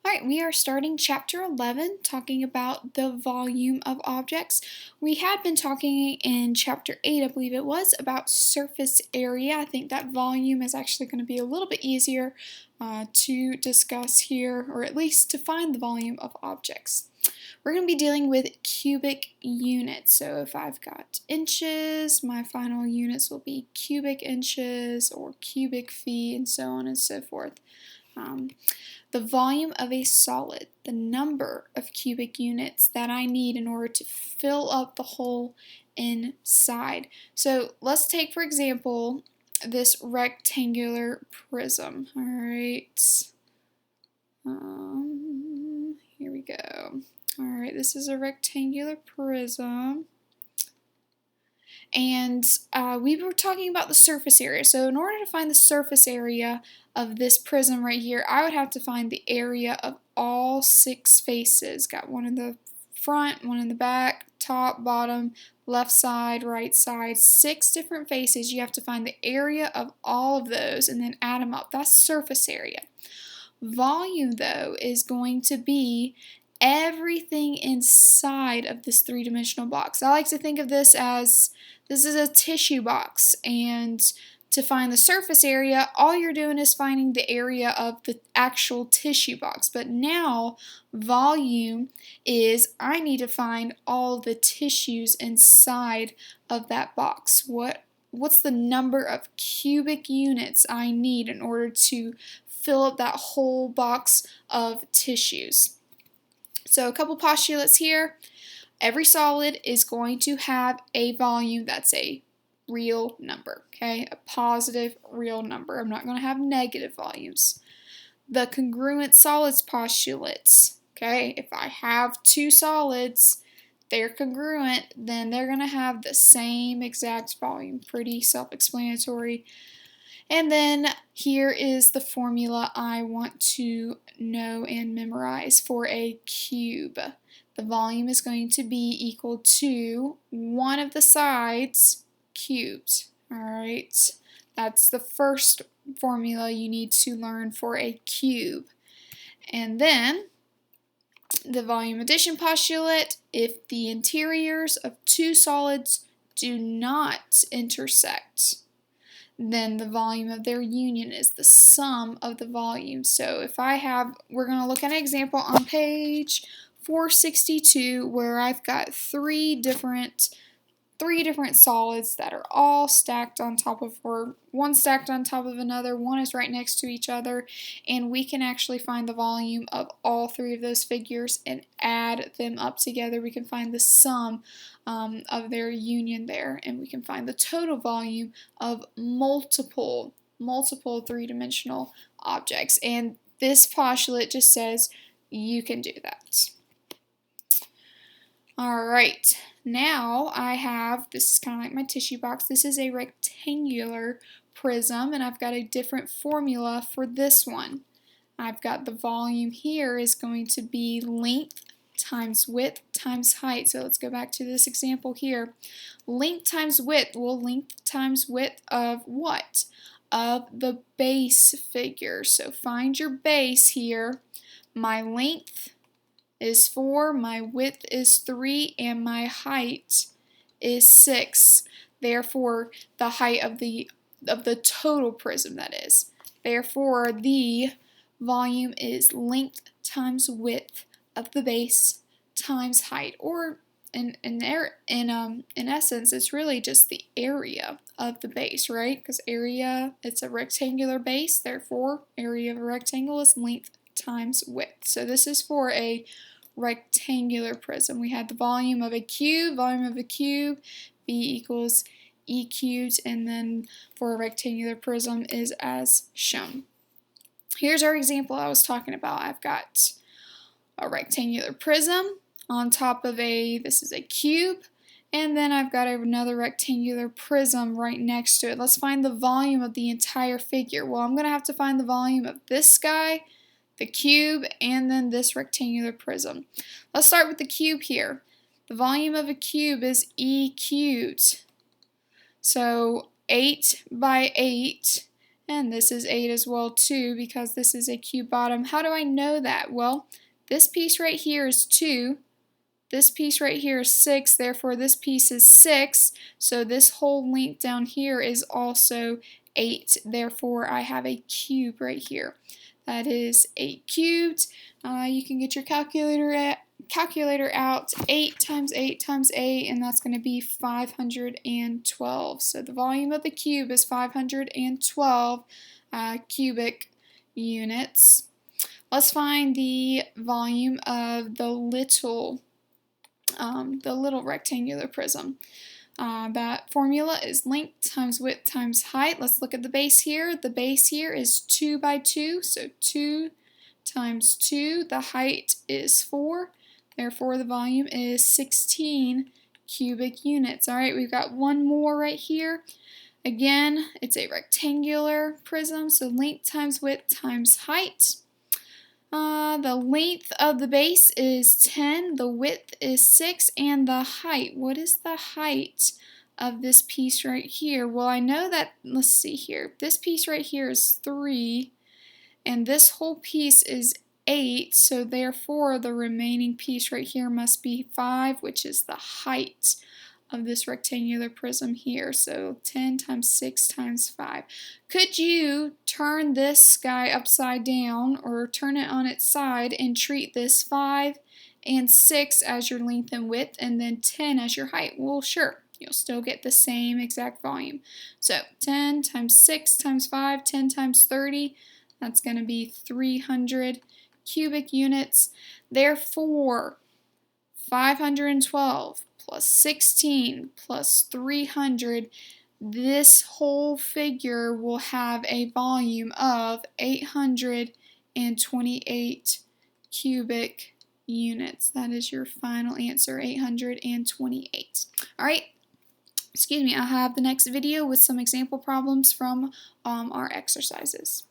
All right, we are starting chapter 11, talking about the volume of objects. We had been talking in chapter 8, I believe it was, about surface area. I think that volume is actually going to be a little bit easier to discuss here, or at least to find the volume of objects. We're going to be dealing with cubic units. So if I've got inches, my final units will be cubic inches or cubic feet, and so on and so forth. The volume of a solid, the number of cubic units that I need in order to fill up the hole inside. So let's take, for example, this rectangular prism. All right. Here we go. All right, this is a rectangular prism. And we were talking about the surface area. So in order to find the surface area of this prism right here, I would have to find the area of all 6 faces. Got one in the front, one in the back, top, bottom, left side, right side, 6 different faces. You have to find the area of all of those and then add them up. That's surface area. Volume, though, is going to be everything inside of this 3-dimensional box. I like to think of this as this is a tissue box, and to find the surface area, all you're doing is finding the area of the actual tissue box. But now, volume is I need to find all the tissues inside of that box. What's the number of cubic units I need in order to fill up that whole box of tissues? So a couple postulates here. Every solid is going to have a volume that's a real number, okay? A positive real number. I'm not going to have negative volumes. The congruent solids postulates, okay? If I have 2 solids, they're congruent, then they're going to have the same exact volume. Pretty self-explanatory. And then here is the formula I want to know and memorize for a cube. The volume is going to be equal to one of the sides cubed. All right, that's the first formula you need to learn for a cube. And then the volume addition postulate, if the interiors of 2 solids do not intersect, then the volume of their union is the sum of the volume. So if we're going to look at an example on page 462 where I've got three different solids that are all stacked on top of, or one stacked on top of another, one is right next to each other, and we can actually find the volume of all 3 of those figures and add them up together. We can find the sum of their union there, and we can find the total volume of multiple 3-dimensional objects. And this postulate just says you can do that. Alright, now I have, this is kind of like my tissue box, this is a rectangular prism, and I've got a different formula for this one. I've got the volume here is going to be length times width times height. So let's go back to this example here. Length times width, well, length times width of what? Of the base figure. So find your base here. My length is 4, my width is 3, and my height is 6. Therefore, the height of the total prism, that is. Therefore, the volume is length times width of the base times height, or in essence, it's really just the area of the base, right? Because area, it's a rectangular base, therefore area of a rectangle is length times width. So this is for a rectangular prism. We had the volume of a cube, B equals E cubed, and then for a rectangular prism is as shown. Here's our example I was talking about. I've got a rectangular prism on top of this is a cube, and then I've got another rectangular prism right next to it. Let's find the volume of the entire figure. Well, I'm going to have to find the volume of this guy, the cube, and then this rectangular prism. Let's start with the cube here. The volume of a cube is E cubed. So 8 by 8, And this is 8 as well too, because this is a cube bottom. How do I know that? Well, this piece right here is 2. This piece right here is 6, therefore this piece is 6. So this whole length down here is also 8. Therefore I have a cube right here. That is 8 cubed. You can get your calculator out. 8 times 8 times 8, and that's going to be 512. So the volume of the cube is 512 cubic units. Let's find the volume of the little rectangular prism. That formula is length times width times height. Let's look at the base here. The base here is 2 by 2, so 2 times 2. The height is 4. Therefore, the volume is 16 cubic units. All right, we've got one more right here. Again, it's a rectangular prism, so length times width times height. The length of the base is 10, the width is 6, and the height. What is the height of this piece right here? Well, I know that, let's see here. This piece right here is 3, and this whole piece is 8, so therefore the remaining piece right here must be 5, which is the height of this rectangular prism here. So 10 times 6 times 5. Could you turn this guy upside down or turn it on its side and treat this 5 and 6 as your length and width and then 10 as your height? Well, sure. You'll still get the same exact volume. So 10 times 6 times 5, 10 times 30, that's going to be 300 cubic units. Therefore, 512 plus 16 plus 300, this whole figure will have a volume of 828 cubic units. That is your final answer, 828. All right, excuse me, I'll have the next video with some example problems from our exercises.